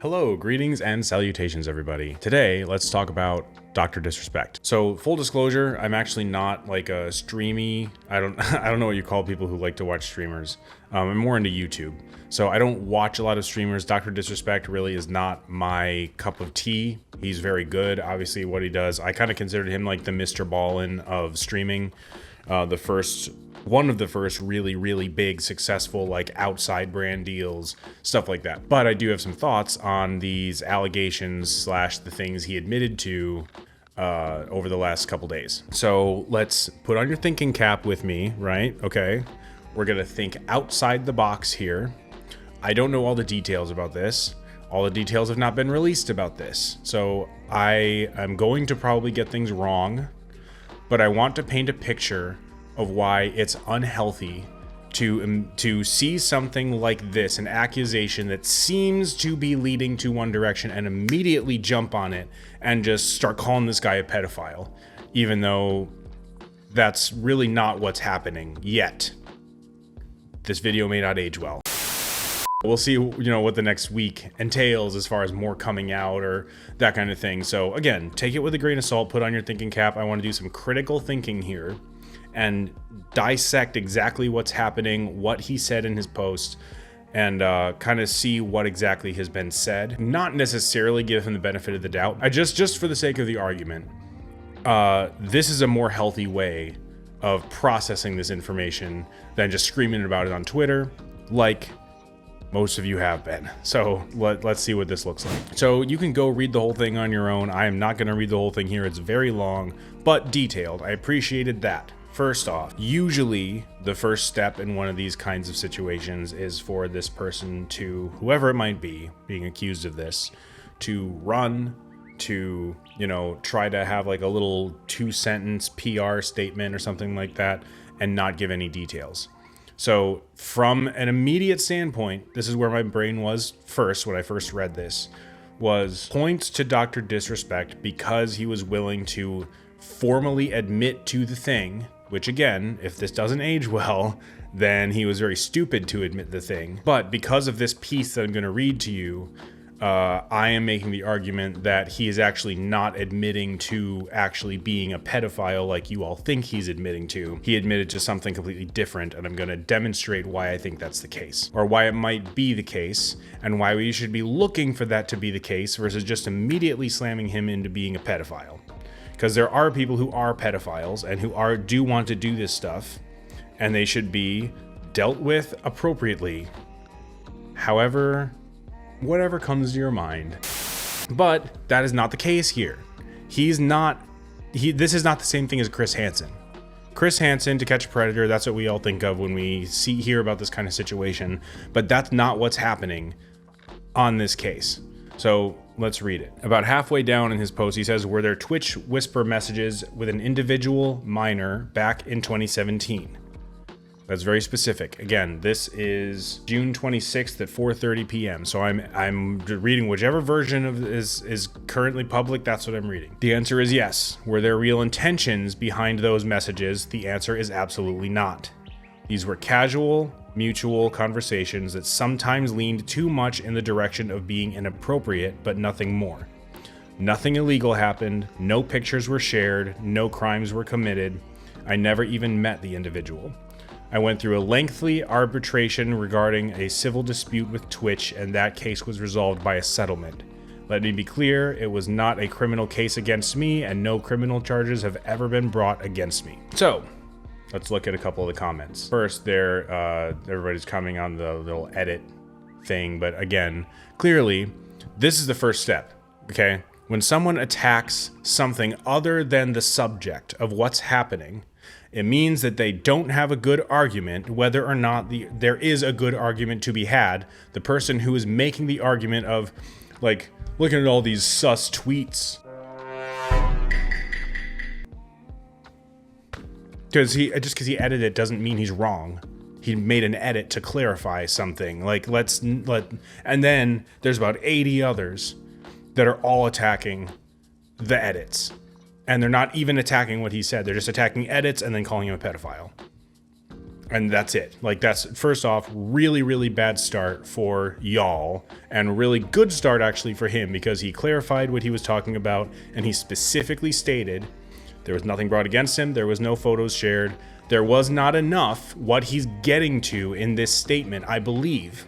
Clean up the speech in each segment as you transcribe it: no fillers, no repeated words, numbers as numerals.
Hello, greetings and salutations, everybody. Today, let's talk about Dr. Disrespect. So, full disclosure, I'm actually not like a streamy. I don't know what you call people who like to watch streamers. I'm more into YouTube. So I don't watch a lot of streamers. Dr. Disrespect really is not my cup of tea. He's very good, obviously, what he does. I kind of considered him like the Mr. Ballin of streaming. One of the first really big successful like outside brand deals, stuff like that. But I do have some thoughts on these allegations / the things he admitted to over the last couple days. So let's put on your thinking cap with me, right? Okay. We're gonna think outside the box here. I don't know all the details about this. All the details have not been released about this. So I am going to probably get things wrong, but I want to paint a picture of why it's unhealthy to see something like this, an accusation that seems to be leading to one direction, and immediately jump on it and just start calling this guy a pedophile, even though that's really not what's happening yet. This video may not age well. We'll see, what the next week entails as far as more coming out or that kind of thing. So again, take it with a grain of salt, put on your thinking cap. I want to do some critical thinking here and dissect exactly what's happening, what he said in his post, and kind of see what exactly has been said. Not necessarily give him the benefit of the doubt. I just for the sake of the argument, this is a more healthy way of processing this information than just screaming about it on Twitter, like most of you have been. So let's see what this looks like. So you can go read the whole thing on your own. I am not going to read the whole thing here. It's very long, but detailed. I appreciated that. First off, usually the first step in one of these kinds of situations is for this person to, whoever it might be, being accused of this, to run, to, try to have like a little 2-sentence PR statement or something like that and not give any details. So from an immediate standpoint, this is where my brain was first when I first read this, was points to Dr. Disrespect because he was willing to formally admit to the thing. Which again, if this doesn't age well, then he was very stupid to admit the thing. But because of this piece that I'm going to read to you, I am making the argument that he is actually not admitting to actually being a pedophile like you all think he's admitting to. He admitted to something completely different, and I'm going to demonstrate why I think that's the case, or why it might be the case, and why we should be looking for that to be the case versus just immediately slamming him into being a pedophile. Because there are people who are pedophiles and who do want to do this stuff, and they should be dealt with appropriately. However, whatever comes to your mind. But that is not the case here. This is not the same thing as Chris Hansen. Chris Hansen, To Catch a Predator, that's what we all think of when we hear about this kind of situation, but that's not what's happening on this case. So let's read it. About halfway down in his post, he says, were there Twitch whisper messages with an individual minor back in 2017? That's very specific. Again, this is June 26th at 4:30 p.m. So I'm reading whichever version of this is currently public. That's what I'm reading. The answer is yes. Were there real intentions behind those messages? The answer is absolutely not. These were casual, mutual conversations that sometimes leaned too much in the direction of being inappropriate, but nothing more. Nothing illegal happened, no pictures were shared, no crimes were committed. I never even met the individual. I went through a lengthy arbitration regarding a civil dispute with Twitch, and that case was resolved by a settlement. Let me be clear, it was not a criminal case against me, and no criminal charges have ever been brought against me. So, let's look at a couple of the comments. First, everybody's commenting on the little edit thing, but again, clearly, this is the first step, okay? When someone attacks something other than the subject of what's happening, it means that they don't have a good argument, whether or not there is a good argument to be had. The person who is making the argument of, like, looking at all these sus tweets, because he edited it doesn't mean he's wrong. He made an edit to clarify something. Like, and then there's about 80 others that are all attacking the edits. And they're not even attacking what he said. They're just attacking edits and then calling him a pedophile. And that's it. Like, that's, first off, really, really bad start for y'all, and really good start actually for him, because he clarified what he was talking about, and he specifically stated there was nothing brought against him, there was no photos shared, there was not enough. What he's getting to in this statement, I believe,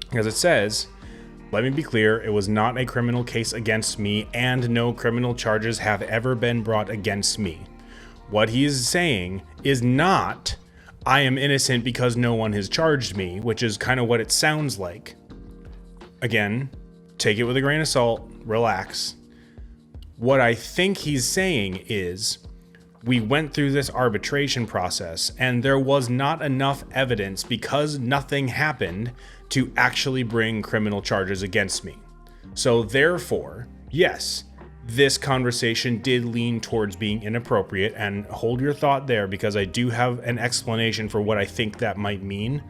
because it says, let me be clear, it was not a criminal case against me, and no criminal charges have ever been brought against me. What he is saying is not, I am innocent because no one has charged me, which is kind of what it sounds like. Again, take it with a grain of salt, relax. What I think he's saying is, we went through this arbitration process and there was not enough evidence because nothing happened to actually bring criminal charges against me. So therefore, yes, this conversation did lean towards being inappropriate, and hold your thought there because I do have an explanation for what I think that might mean.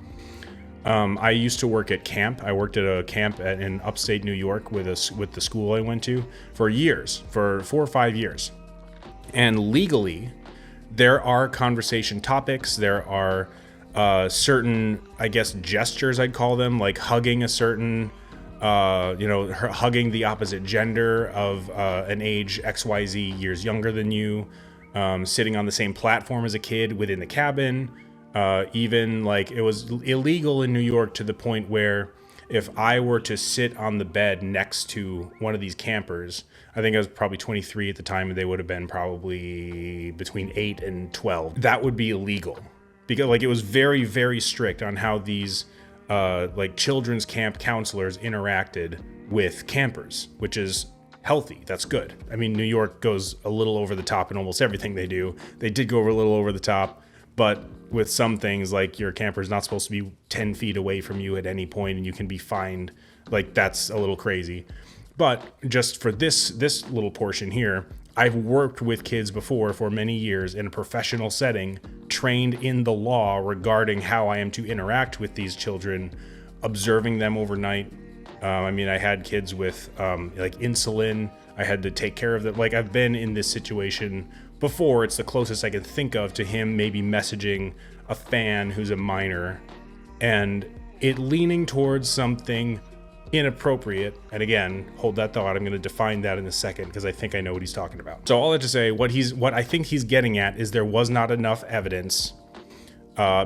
I used to work at camp. I worked at a camp in upstate New York with the school I went to for years, for 4 or 5 years. And legally, there are conversation topics. There are certain, I guess, gestures, I'd call them, like hugging a certain, hugging the opposite gender of an age XYZ years younger than you, sitting on the same platform as a kid within the cabin. Even like it was illegal in New York to the point where if I were to sit on the bed next to one of these campers, I think I was probably 23 at the time, and they would have been probably between 8 and 12. That would be illegal, because like it was very, very strict on how these like children's camp counselors interacted with campers, which is healthy. That's good. I mean, New York goes a little over the top in almost everything they do. They did go a little over the top, but with some things, like your camper's not supposed to be 10 feet away from you at any point and you can be fined. Like, that's a little crazy. But just for this little portion here, I've worked with kids before for many years in a professional setting, trained in the law regarding how I am to interact with these children, observing them overnight. I mean, I had kids with like insulin. I had to take care of them. Like, I've been in this situation before. It's the closest I can think of to him maybe messaging a fan who's a minor and it leaning towards something inappropriate. And again, hold that thought. I'm going to define that in a second because I think I know what he's talking about. So all that to say, what I think he's getting at is there was not enough evidence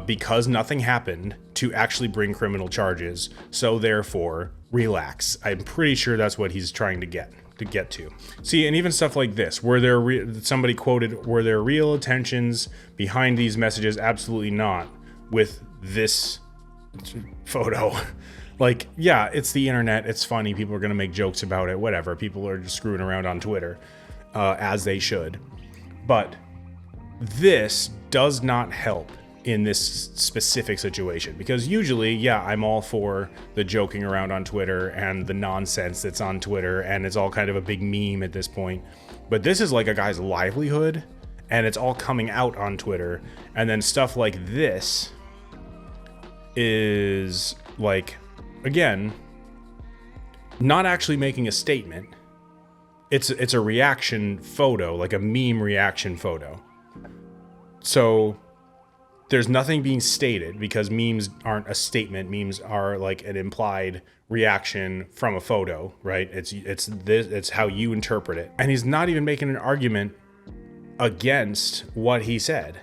because nothing happened to actually bring criminal charges. So therefore, relax. I'm pretty sure that's what he's trying to get to. See, and even stuff like this, somebody quoted, were there real intentions behind these messages? Absolutely not. With this photo. Like, yeah, it's the internet. It's funny. People are going to make jokes about it. Whatever. People are just screwing around on Twitter, as they should. But this does not help in this specific situation, because usually, yeah, I'm all for the joking around on Twitter and the nonsense that's on Twitter, and it's all kind of a big meme at this point. But this is like a guy's livelihood, and it's all coming out on Twitter. And then stuff like this is like, again, not actually making a statement. It's a reaction photo, like a meme reaction photo. So there's nothing being stated, because memes aren't a statement. Memes are like an implied reaction from a photo, right? It's how you interpret it. And he's not even making an argument against what he said.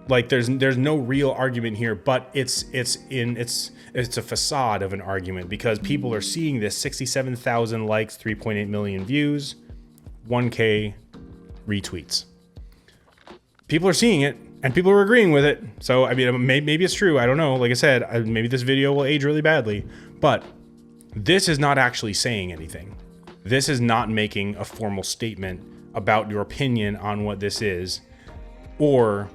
Like, there's no real argument here, but it's a facade of an argument, because people are seeing this. 67,000 likes, 3.8 million views, 1K retweets. People are seeing it, and people are agreeing with it. So, I mean, maybe it's true. I don't know. Like I said, maybe this video will age really badly. But this is not actually saying anything. This is not making a formal statement about your opinion on what this is, or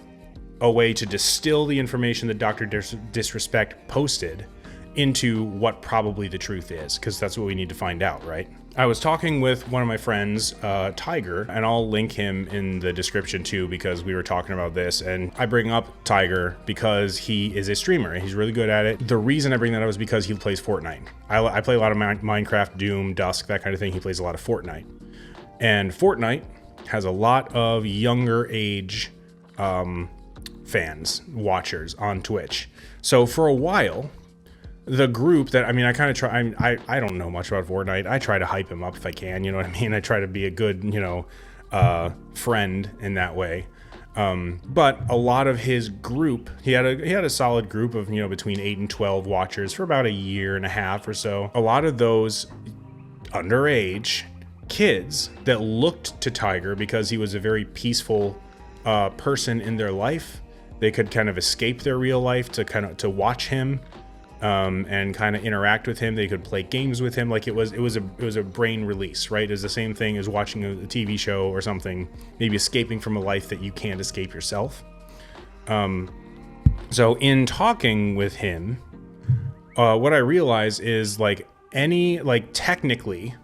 a way to distill the information that Dr. Disrespect posted into what probably the truth is, because that's what we need to find out, right? I was talking with one of my friends, Tiger, and I'll link him in the description too, because we were talking about this, and I bring up Tiger because he is a streamer and he's really good at it. The reason I bring that up is because he plays Fortnite. I play a lot of Minecraft, Doom, Dusk, that kind of thing. He plays a lot of Fortnite. And Fortnite has a lot of younger age fans, watchers on Twitch. So for a while, the group that, I mean, I kind of try, I don't know much about Fortnite. I try to hype him up if I can, you know what I mean? I try to be a good, you know, friend in that way. But a lot of his group, he had a solid group of, you know, between 8 and 12 watchers for about a year and a half or so. A lot of those underage kids that looked to Tiger because he was a very peaceful person in their life. They could kind of escape their real life to watch him and kind of interact with him. They could play games with him. Like it was a brain release, right? It's the same thing as watching a TV show or something, maybe escaping from a life that you can't escape yourself. So in talking with him, what I realized is technically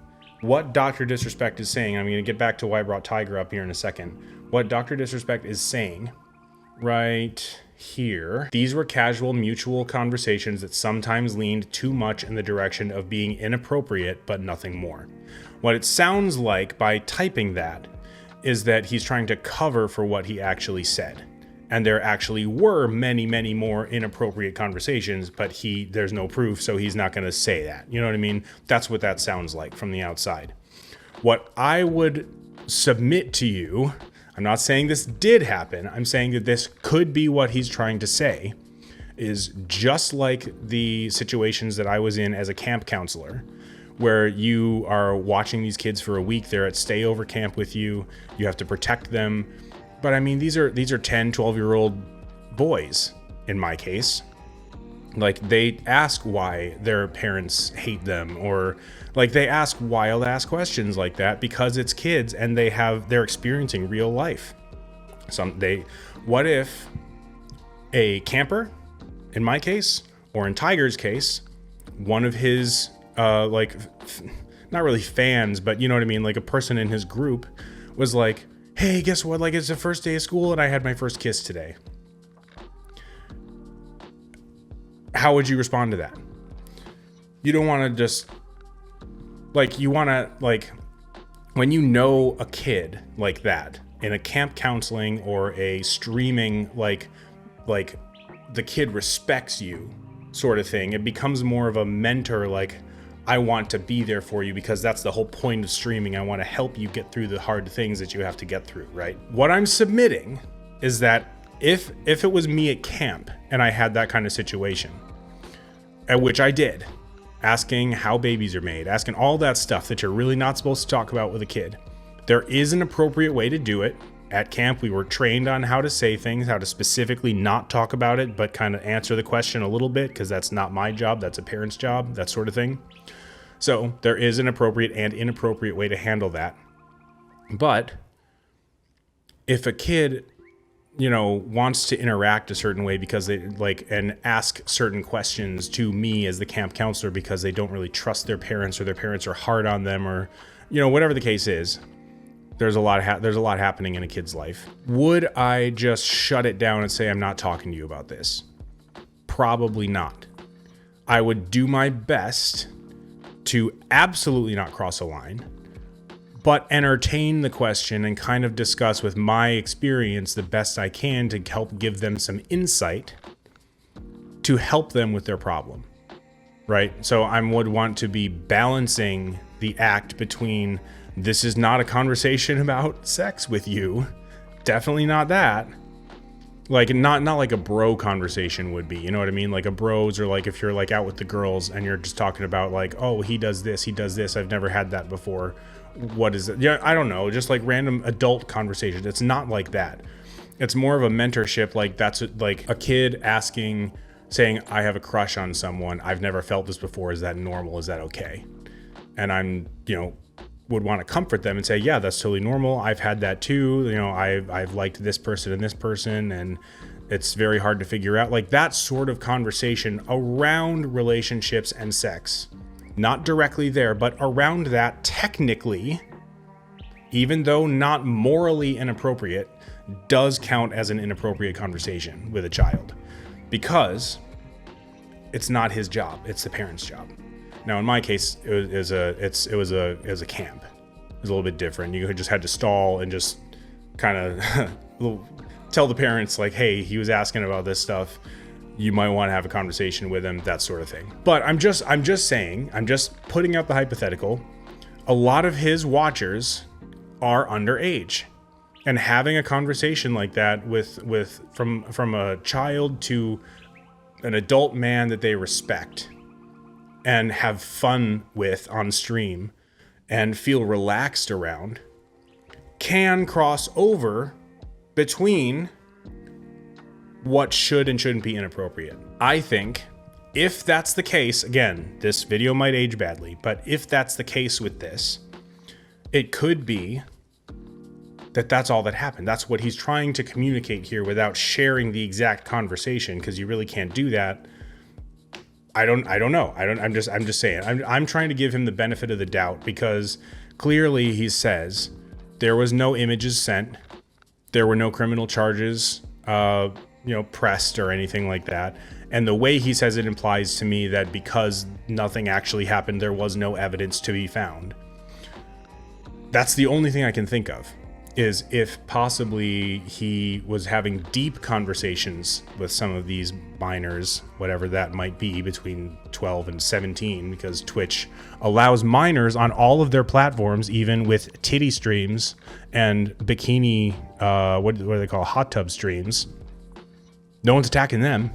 what Dr. Disrespect is saying, I'm going to get back to why I brought Tiger up here in a second. What Dr. Disrespect is saying right here, these were casual mutual conversations that sometimes leaned too much in the direction of being inappropriate, but nothing more. What it sounds like by typing that is that he's trying to cover for what he actually said. And there actually were many, many more inappropriate conversations, but there's no proof, so he's not going to say that. You know what I mean? That's what that sounds like from the outside. What I would submit to you, I'm not saying this did happen, I'm saying that this could be what he's trying to say, is just like the situations that I was in as a camp counselor, where you are watching these kids for a week, they're at stayover camp with you, you have to protect them. But I mean, these are 10, 12-year-old boys, in my case. Like, they ask why their parents hate them, or like they ask wild ass questions like that because it's kids and they're experiencing real life. What if a camper, in my case, or in Tiger's case, one of his not really fans, but you know what I mean, like a person in his group was like, hey, guess what? Like, it's the first day of school and I had my first kiss today. How would you respond to that? You don't want to just, like, you want to, like, when you know a kid like that in a camp counseling or a streaming, like the kid respects you sort of thing, it becomes more of a mentor, like, I want to be there for you because that's the whole point of streaming. I want to help you get through the hard things that you have to get through, right? What I'm submitting is that if it was me at camp and I had that kind of situation, at which I did, asking how babies are made, asking all that stuff that you're really not supposed to talk about with a kid, there is an appropriate way to do it. At camp, we were trained on how to say things, how to specifically not talk about it, but kind of answer the question a little bit, because that's not my job, that's a parent's job, that sort of thing. So there is an appropriate and inappropriate way to handle that. But if a kid, you know, wants to interact a certain way because they like, and ask certain questions to me as the camp counselor because they don't really trust their parents, or their parents are hard on them, or, you know, whatever the case is, there's a lot happening in a kid's life. Would I just shut it down and say, I'm not talking to you about this? Probably not. I would do my best to absolutely not cross a line, but entertain the question and kind of discuss with my experience the best I can to help give them some insight to help them with their problem, right? So I would want to be balancing the act between, this is not a conversation about sex with you, definitely not that. Like, not like a bro conversation would be, you know what I mean? Like a bros, or like if you're like out with the girls and you're just talking about like, oh, he does this, I've never had that before. What is it? Yeah, I don't know. Just like random adult conversations. It's not like that. It's more of a mentorship. Like that's like a kid asking, saying, I have a crush on someone. I've never felt this before. Is that normal? Is that okay? And I'm, you know, would want to comfort them and say, yeah, that's totally normal. I've had that too. You know, I've liked this person and this person, and it's very hard to figure out. Like that sort of conversation around relationships and sex, not directly there, but around that, technically, even though not morally inappropriate, does count as an inappropriate conversation with a child, because it's not his job. It's the parent's job. Now, in my case, it was a camp. It was a little bit different. You just had to stall and just kind of tell the parents like, hey, he was asking about this stuff. You might want to have a conversation with him, that sort of thing. But I'm just saying, I'm just putting out the hypothetical. A lot of his watchers are underage, and having a conversation like that from a child to an adult man that they respect and have fun with on stream and feel relaxed around can cross over between what should and shouldn't be inappropriate. I think if that's the case, again, this video might age badly, but if that's the case with this, it could be that that's all that happened. That's what he's trying to communicate here without sharing the exact conversation, because you really can't do that. I don't know. I'm just saying. I'm trying to give him the benefit of the doubt, because clearly he says there was no images sent, there were no criminal charges, pressed or anything like that. And the way he says it implies to me that because nothing actually happened, there was no evidence to be found. That's the only thing I can think of, is if possibly he was having deep conversations with some of these minors, whatever that might be, between 12 and 17, because Twitch allows minors on all of their platforms, even with titty streams and bikini, what do they call, hot tub streams. No one's attacking them.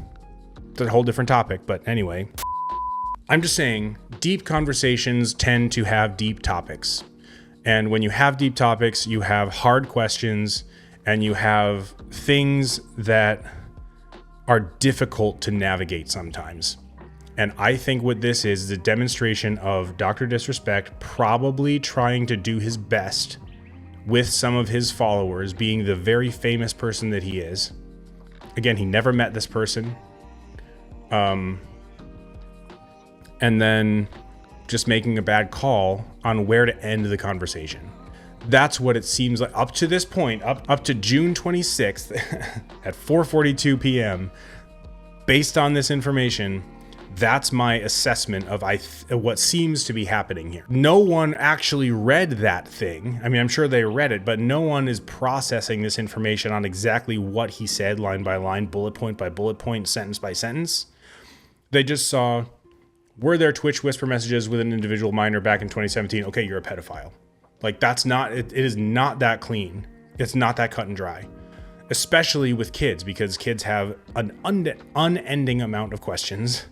It's a whole different topic, but anyway. I'm just saying, deep conversations tend to have deep topics. And when you have deep topics, you have hard questions, and you have things that are difficult to navigate sometimes. And I think what this is a demonstration of Dr. Disrespect probably trying to do his best with some of his followers, being the very famous person that he is. Again, he never met this person. And then just making a bad call on where to end the conversation. That's what it seems like up to this point, up to June 26th at 4:42 p.m. Based on this information, that's my assessment of what seems to be happening here. No one actually read that thing. I mean, I'm sure they read it, but no one is processing this information on exactly what he said, line by line, bullet point by bullet point, sentence by sentence. They just saw, were there Twitch whisper messages with an individual minor back in 2017? Okay, you're a pedophile. Like, that's not, it is not that clean. It's not that cut and dry, especially with kids, because kids have an unending amount of questions,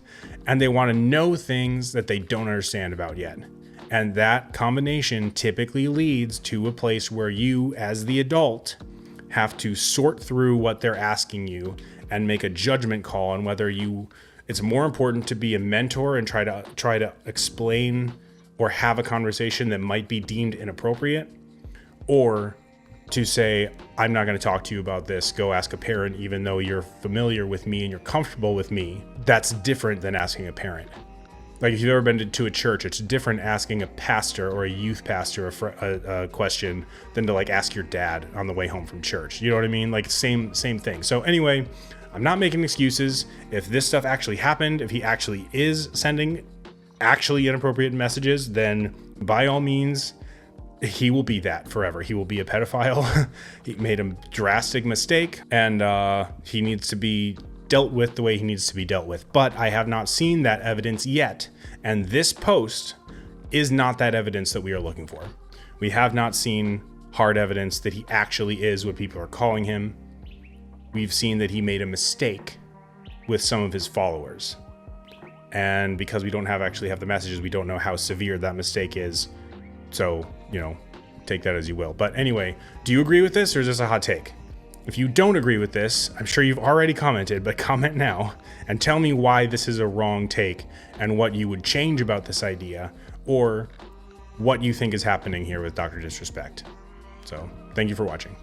and they want to know things that they don't understand about yet. And that combination typically leads to a place where you, as the adult, have to sort through what they're asking you and make a judgment call on whether it's more important to be a mentor and try to explain or have a conversation that might be deemed inappropriate, or to say, I'm not going to talk to you about this, go ask a parent, even though you're familiar with me and you're comfortable with me. That's different than asking a parent. Like, if you've ever been to a church, it's different asking a pastor or a youth pastor a question than to like ask your dad on the way home from church. You know what I mean? Like, same thing. So anyway, I'm not making excuses. If this stuff actually happened, if he actually is sending actually inappropriate messages, then by all means, he will be that forever. He will be a pedophile. He made a drastic mistake, and he needs to be dealt with the way he needs to be dealt with. But I have not seen that evidence yet, and this post is not that evidence that we are looking for. We have not seen hard evidence that he actually is what people are calling him. We've seen that he made a mistake with some of his followers. And because we don't actually have the messages, we don't know how severe that mistake is. So, take that as you will. But anyway, do you agree with this, or is this a hot take? If you don't agree with this, I'm sure you've already commented, but comment now and tell me why this is a wrong take and what you would change about this idea, or what you think is happening here with Dr. Disrespect. So, thank you for watching.